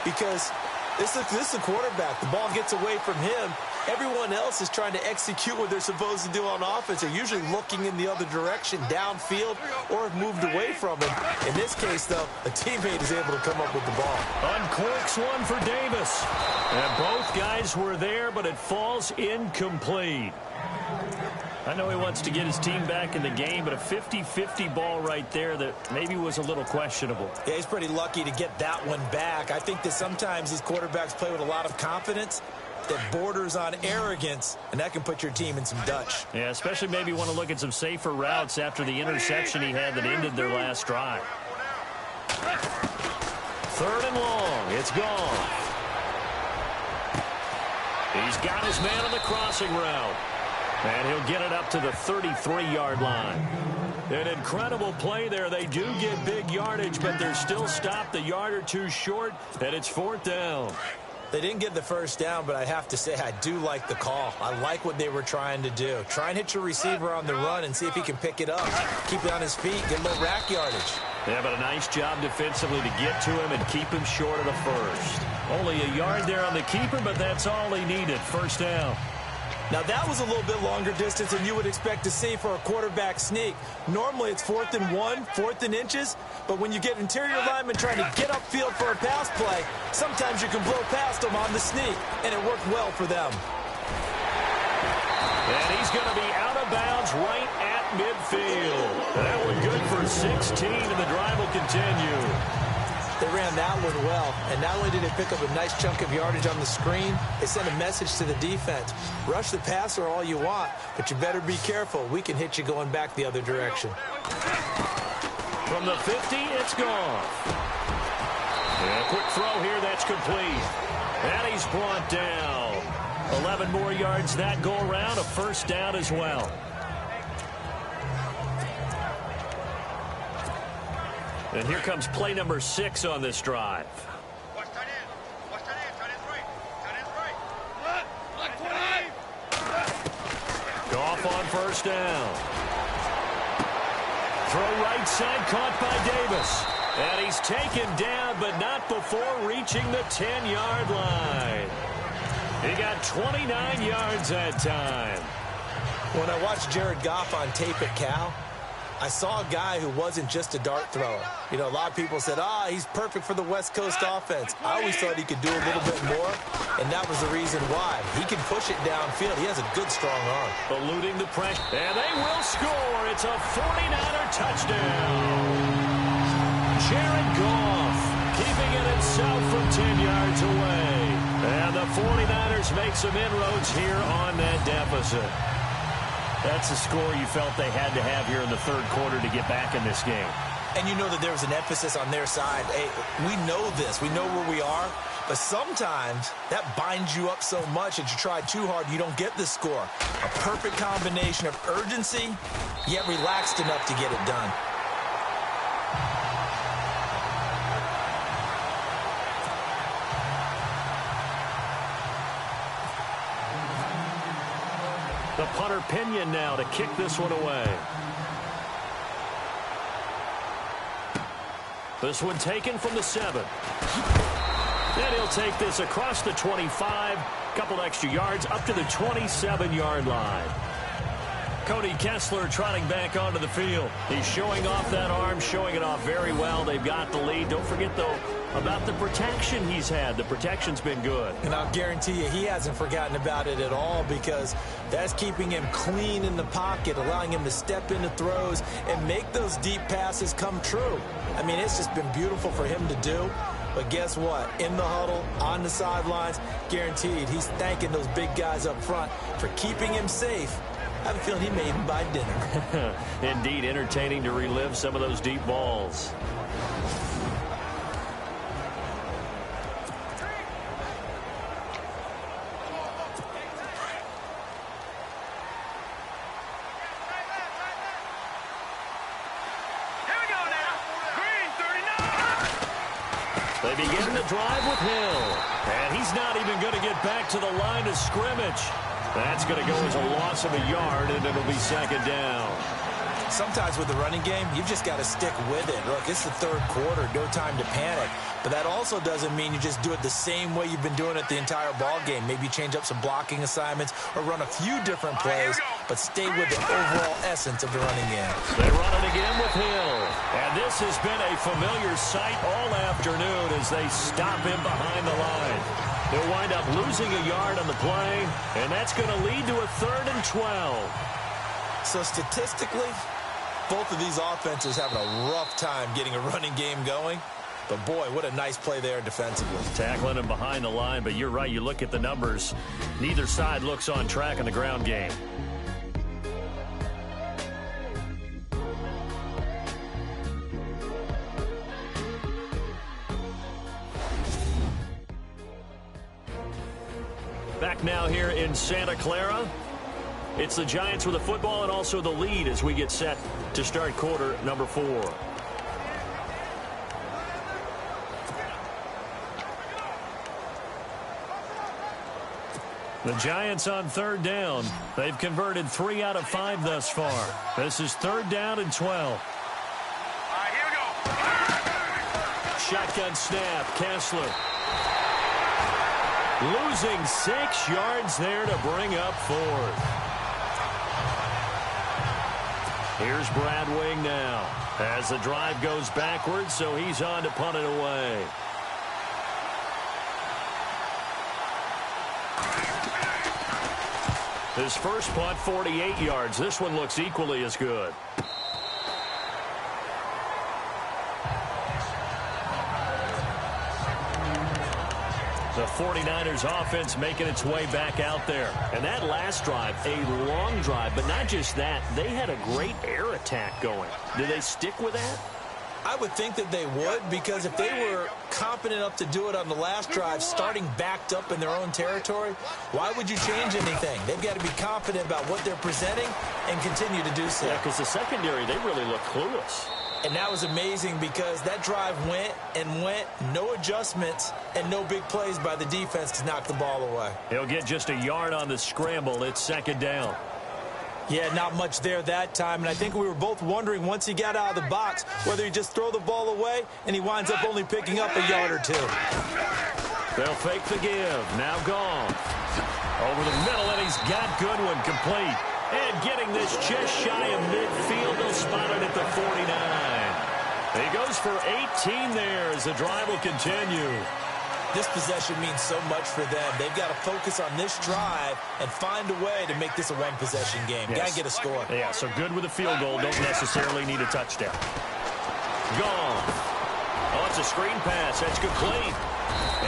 Because this is the quarterback. The ball gets away from him. Everyone else is trying to execute what they're supposed to do on offense. They're usually looking in the other direction, downfield, or have moved away from him. In this case, though, a teammate is able to come up with the ball. Uncorks one for Davis. And both guys were there, but it falls incomplete. I know he wants to get his team back in the game, but a 50-50 ball right there that maybe was a little questionable. Yeah, he's pretty lucky to get that one back. I think that sometimes these quarterbacks play with a lot of confidence that borders on arrogance, and that can put your team in some Dutch. Yeah, especially maybe want to look at some safer routes after the interception he had that ended their last drive. 3rd and long. It's gone. He's got his man on the crossing route. And he'll get it up to the 33-yard line. An incredible play there. They do get big yardage, but they're still stopped a yard or two short, and it's 4th down. They didn't get the first down, but I have to say I do like the call. I like what they were trying to do. Try and hit your receiver on the run and see if he can pick it up. Keep it on his feet, get a little rack yardage. Yeah, but a nice job defensively to get to him and keep him short of the first. Only a yard there on the keeper, but that's all he needed. First down. Now, that was a little bit longer distance than you would expect to see for a quarterback sneak. Normally, it's 4th and 1, 4th and inches. But when you get interior linemen trying to get upfield for a pass play, sometimes you can blow past them on the sneak, and it worked well for them. And he's going to be out of bounds right at midfield. That one good for 16, and the drive will continue. They ran that one well, and not only did they pick up a nice chunk of yardage on the screen, they sent a message to the defense. Rush the passer all you want, but you better be careful. We can hit you going back the other direction. From the 50, it's gone. And a quick throw here, that's complete. And he's brought down. 11 more yards that go around, a first down as well. And here comes play number 6 on this drive. Goff on first down. Throw right side, caught by Davis. And he's taken down, but not before reaching the 10-yard line. He got 29 yards that time. When I watched Jared Goff on tape at Cal, I saw a guy who wasn't just a dart thrower. You know, a lot of people said, he's perfect for the West Coast offense. I always thought he could do a little bit more, and that was the reason why. He can push it downfield. He has a good, strong arm. Eluding the pressure, and they will score. It's a 49er touchdown. Jared Goff keeping it himself from 10 yards away. And the 49ers make some inroads here on that deficit. That's a score you felt they had to have here in the third quarter to get back in this game. And you know that there was an emphasis on their side. Hey, we know this. We know where we are. But sometimes that binds you up so much that you try too hard, you don't get the score. A perfect combination of urgency, yet relaxed enough to get it done. The punter Pinion now to kick this one away. This one taken from the 7. And he'll take this across the 25. Couple extra yards up to the 27-yard line. Cody Kessler trotting back onto the field. He's showing off that arm, showing it off very well. They've got the lead. Don't forget, though, about the protection he's had. The protection's been good. And I'll guarantee you he hasn't forgotten about it at all, because that's keeping him clean in the pocket, allowing him to step into throws and make those deep passes come true. I mean, it's just been beautiful for him to do. But guess what? In the huddle, on the sidelines, guaranteed he's thanking those big guys up front for keeping him safe. I have a feeling he may even buy dinner. Indeed, entertaining to relive some of those deep balls. They begin the drive with Hill. And he's not even going to get back to the line of scrimmage. That's going to go as a loss of a yard, and it'll be second down. Sometimes with the running game, you've just got to stick with it. Look, it's the third quarter, no time to panic. But that also doesn't mean you just do it the same way you've been doing it the entire ball game. Maybe change up some blocking assignments or run a few different plays, but stay with the overall essence of the running game. They run it again with Hill. And this has been a familiar sight all afternoon as they stop him behind the line. They'll wind up losing a yard on the play, and that's going to lead to a 3rd and 12. So statistically, both of these offenses having a rough time getting a running game going. But, boy, what a nice play there defensively. Tackling him behind the line, but you're right. You look at the numbers. Neither side looks on track in the ground game. Back now here in Santa Clara. It's the Giants with the football and also the lead as we get set to start quarter number 4. The Giants on 3rd down. They've converted 3 out of 5 thus far. This is 3rd down and 12. All right, here we go. Shotgun snap, Kessler. Losing 6 yards there to bring up 4th. Here's Brad Wing now as the drive goes backwards, so he's on to punt it away. His first punt, 48 yards. This one looks equally as good. The 49ers offense making its way back out there. And that last drive, a long drive, but not just that. They had a great air attack going. Do they stick with that? I would think that they would, because if they were competent enough to do it on the last drive, starting backed up in their own territory, why would you change anything? They've got to be confident about what they're presenting and continue to do so. Yeah, because the secondary, they really look clueless. And that was amazing because that drive went and went, no adjustments, and no big plays by the defense to knock the ball away. He'll get just a yard on the scramble. It's second down. Yeah, not much there that time, and I think we were both wondering once he got out of the box whether he'd just throw the ball away, and he winds up only picking up a yard or two. They'll fake the give. Now gone. Over the middle, and he's got Goodwin complete. And getting this just shy of midfield, they'll spot it at the 49. He goes for 18 there as the drive will continue. This possession means so much for them. They've got to focus on this drive and find a way to make this a one-possession game. Yes. Got to get a score. Yeah, so good with a field goal. Don't necessarily need a touchdown. Gone. Oh, it's a screen pass. That's complete.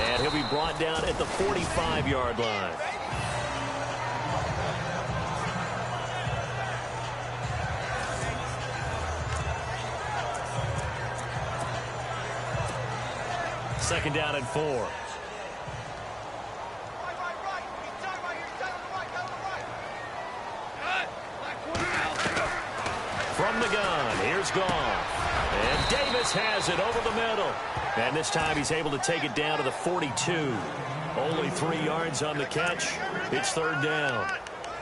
And he'll be brought down at the 45-yard line. Second down and 4. From the gun, here's Goff. And Davis has it over the middle. And this time he's able to take it down to the 42. Only 3 yards on the catch. It's third down.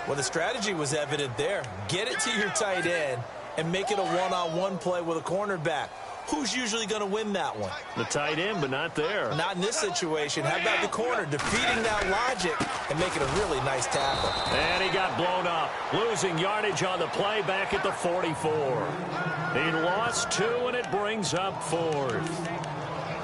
Well, the strategy was evident there. Get it to your tight end and make it a one-on-one play with a cornerback. Who's usually going to win that one? The tight end, but not there. Not in this situation. How about the corner defeating that logic and making a really nice tackle? And he got blown up, losing yardage on the play back at the 44. He lost 2, and it brings up 4th.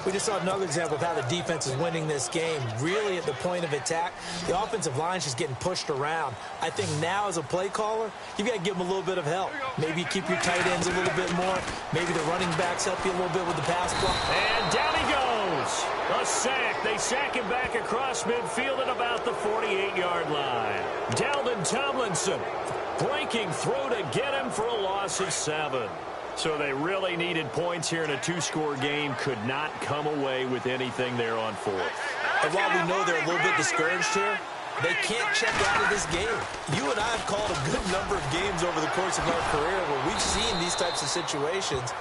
We just saw another example of how the defense is winning this game. Really at the point of attack, the offensive line is just getting pushed around. I think now as a play caller, you've got to give them a little bit of help. Maybe keep your tight ends a little bit more. Maybe the running backs help you a little bit with the pass block. And down he goes. A sack. They sack him back across midfield at about the 48-yard line. Dalvin Tomlinson breaking through to get him for a loss of 7. So they really needed points here in a 2-score game. Could not come away with anything there on 4th. And while we know they're a little bit discouraged here, they can't check out of this game. You and I have called a good number of games over the course of our career where we've seen these types of situations.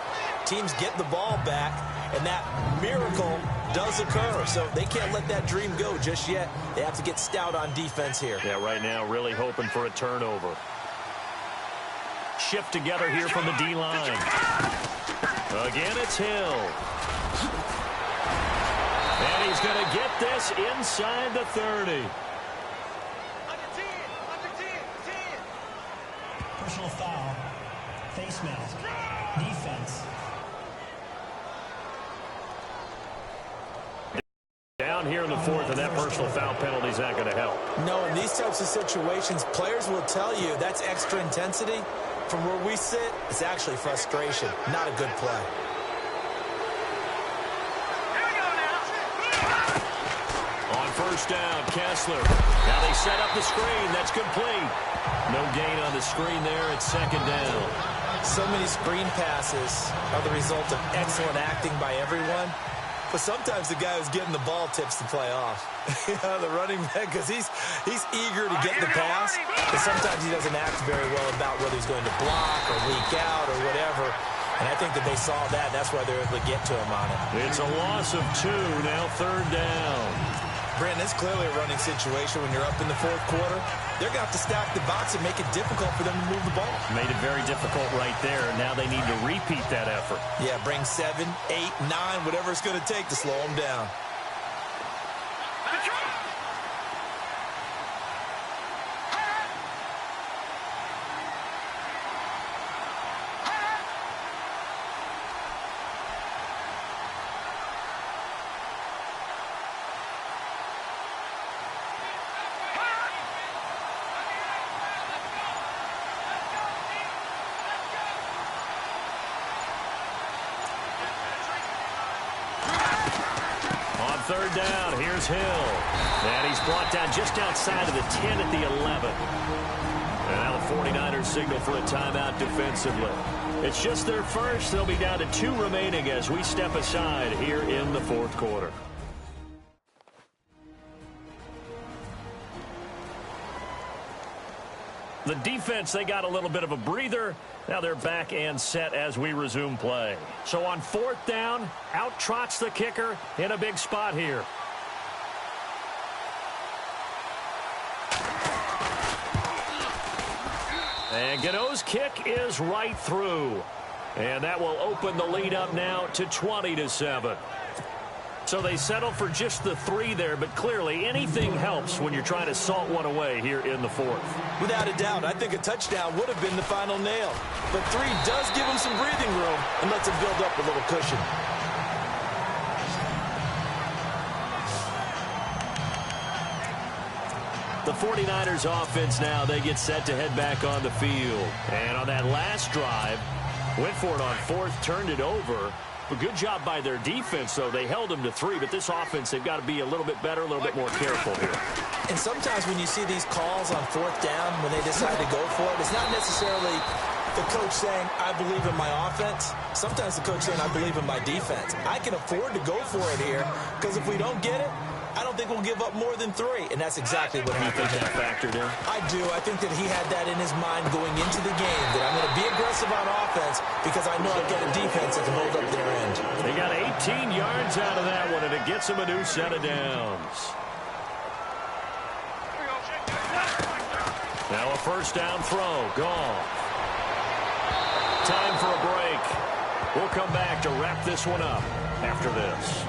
Teams get the ball back, and that miracle does occur. So they can't let that dream go just yet. They have to get stout on defense here. Yeah, right now really hoping for a turnover. Shift together here from the D-line. Again, it's Hill. And he's going to get this inside the 30. Personal foul. Face mask. Defense. Down here in the 4th, and that personal foul penalty is not going to help. No, in these types of situations, players will tell you that's extra intensity. From where we sit, it's actually frustration, not a good play. On first down, Kessler. Now they set up the screen. That's complete. No gain on the screen there. It's second down. So many screen passes are the result of excellent acting by everyone. But sometimes the guy who's getting the ball tips the play off. The running back, because he's eager to get the pass, but sometimes he doesn't act very well about whether he's going to block or leak out or whatever. And I think that they saw that. That's why they're able to get to him on it. It's a loss of 2, now third down. Brandon, it's clearly a running situation when you're up in the 4th quarter. They're going to have to stack the box and make it difficult for them to move the ball. Made it very difficult right there. Now they need to repeat that effort. Yeah, bring 7, 8, 9, whatever it's going to take to slow them down. third down. Here's Hill. And he's brought down just outside of the 10 at the 11. And now the 49ers signal for a timeout defensively. It's just their first. They'll be down to 2 remaining as we step aside here in the fourth quarter. The defense, they got a little bit of a breather. Now they're back and set as we resume play. So on fourth down, out trots the kicker in a big spot here. And Gano's kick is right through. And that will open the lead up now to 20-7. So they settle for just the 3 there, but clearly anything helps when you're trying to salt one away here in the fourth. Without a doubt, I think a touchdown would have been the final nail. But 3 does give him some breathing room and lets him build up a little cushion. The 49ers offense now, they get set to head back on the field. And on that last drive, went for it on fourth, turned it over. A good job by their defense, though. They held them to 3, but this offense, they've got to be a little bit better, a little bit more careful here. And sometimes when you see these calls on fourth down, when they decide to go for it, it's not necessarily the coach saying, I believe in my offense. Sometimes the coach saying, I believe in my defense. I can afford to go for it here, because if we don't get it, I don't think we'll give up more than 3, and that's exactly what happened. You think that factored in? I do. I think that he had that in his mind going into the game, that I'm going to be aggressive on offense because I know I've got a defense that can hold up their end. They got 18 yards out of that one, and it gets them a new set of downs. Now a first down throw. Gone. Time for a break. We'll come back to wrap this one up after this.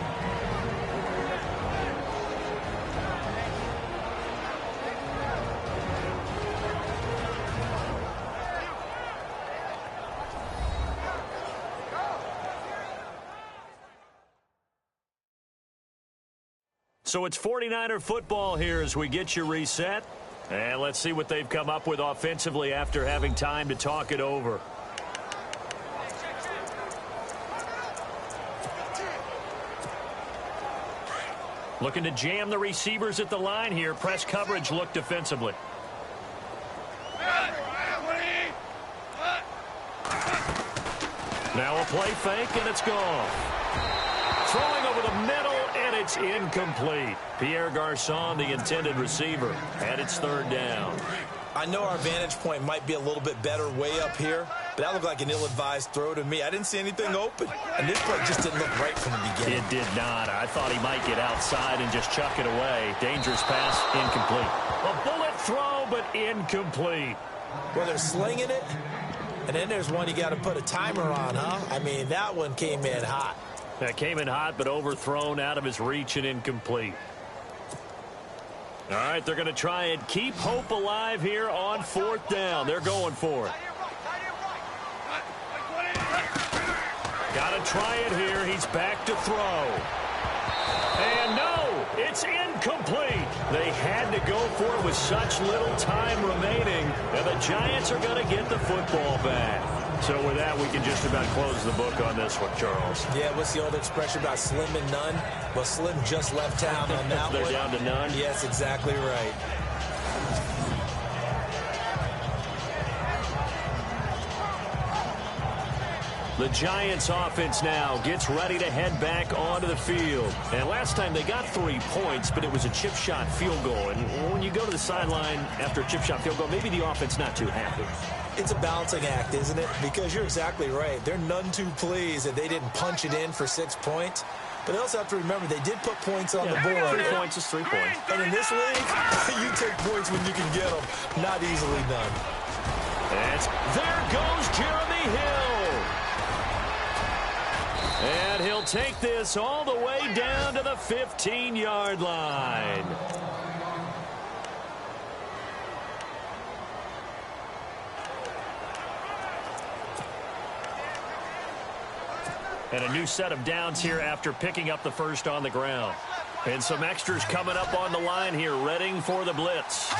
So it's 49er football here as we get you reset. And let's see what they've come up with offensively after having time to talk it over. Looking to jam the receivers at the line here. Press coverage look defensively. Now a play fake, and it's gone. Throwing over the middle, and it's incomplete. Pierre Garçon, the intended receiver, and it's third down. I know our vantage point might be a little bit better way up here, but that looked like an ill-advised throw to me. I didn't see anything open, and this play just didn't look right from the beginning. It did not. I thought he might get outside and just chuck it away. Dangerous pass, incomplete. A bullet throw, but incomplete. Well, they're slinging it, and then there's one you got to put a timer on, huh? I mean, that one came in hot. That came in hot, but overthrown, out of his reach, and incomplete. All right, they're going to try and keep hope alive here on fourth down. They're going for it. Got to try it here. He's back to throw. And no, it's incomplete. They had to go for it with such little time remaining, and the Giants are going to get the football back. So with that, we can just about close the book on this one, Charles. Yeah, what's the old expression about slim and none? Well, Slim just left town on that They're one. down to none? Yes, exactly right. The Giants offense now gets ready to head back onto the field. And last time they got 3 points, but it was a chip shot field goal. And when you go to the sideline after a chip shot field goal, maybe the offense not too happy. It's a balancing act, isn't it? Because you're exactly right. They're none too pleased that they didn't punch it in for 6 points. But they also have to remember they did put points on the board. 3 points is 3 points. And in this league, you take points when you can get them. Not easily done. There goes Jeremy Hill. And he'll take this all the way down to the 15-yard line. And a new set of downs here after picking up the first on the ground. And some extras coming up on the line here, readying for the blitz.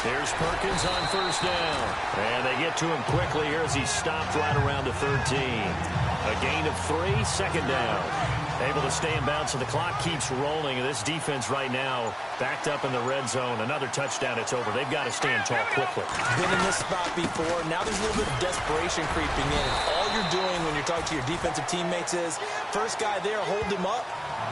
Here's Perkins on first down. And they get to him quickly here as he's stopped right around the 13. A gain of 3, second down. Able to stay in bounds, so the clock keeps rolling. And this defense right now backed up in the red zone. Another touchdown, it's over. They've got to stand tall quickly. Been in this spot before. Now there's a little bit of desperation creeping in. And all you're doing when you're talking to your defensive teammates is, first guy there, hold him up.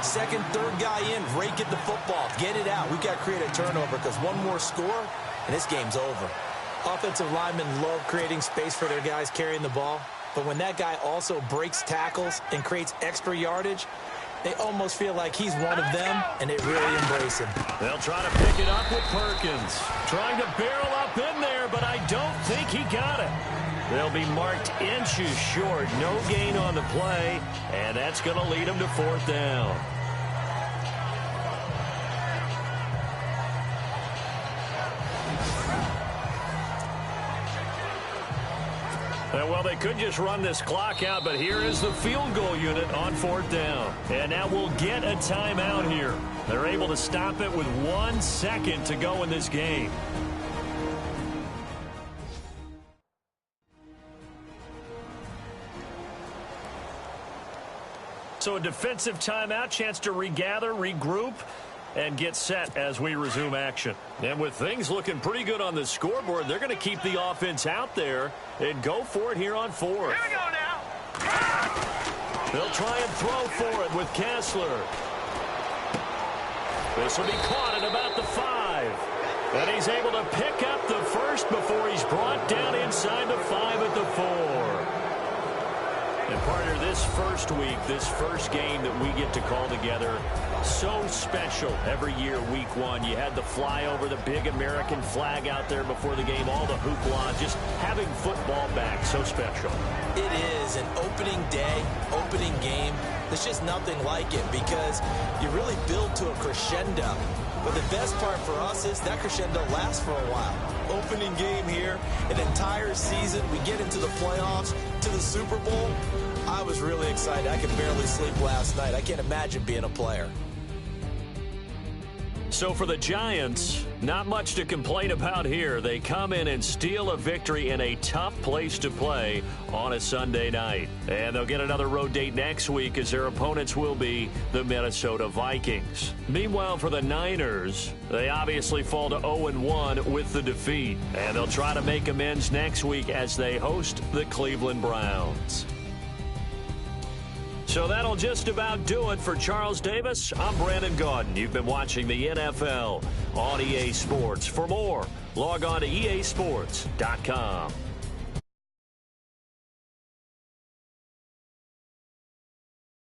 Second, third guy in, rake at the football. Get it out. We've got to create a turnover because one more score, and this game's over. Offensive linemen love creating space for their guys carrying the ball. But when that guy also breaks tackles and creates extra yardage, they almost feel like he's one of them, and they really embrace him. They'll try to pick it up with Perkins. Trying to barrel up in there, but I don't think he got it. They'll be marked inches short. No gain on the play, and that's going to lead them to 4th down. Well, they could just run this clock out, but here is the field goal unit on 4th down. And now we'll get a timeout here. They're able to stop it with 1 second to go in this game. So a defensive timeout, chance to regather, regroup, and get set as we resume action. And with things looking pretty good on the scoreboard, they're going to keep the offense out there and go for it here on 4th. Here we go now. They'll try and throw for it with Kessler. This will be caught at about the 5. And he's able to pick up the first before he's brought down inside the 5 at the 4. And partner, this first week, this first game that we get to call together, so special every year, week 1. You had the flyover, the big American flag out there before the game, all the hoopla, just having football back, so special. It is an opening day, opening game. There's just nothing like it because you really build to a crescendo. But the best part for us is that crescendo lasts for a while. Opening game here, an entire season. We get into the playoffs, to the Super Bowl. I was really excited. I could barely sleep last night. I can't imagine being a player. So for the Giants, not much to complain about here. They come in and steal a victory in a tough place to play on a Sunday night. And they'll get another road date next week as their opponents will be the Minnesota Vikings. Meanwhile, for the Niners, they obviously fall to 0-1 with the defeat. And they'll try to make amends next week as they host the Cleveland Browns. So that'll just about do it for Charles Davis. I'm Brandon Gaudin. You've been watching the NFL on EA Sports. For more, log on to easports.com.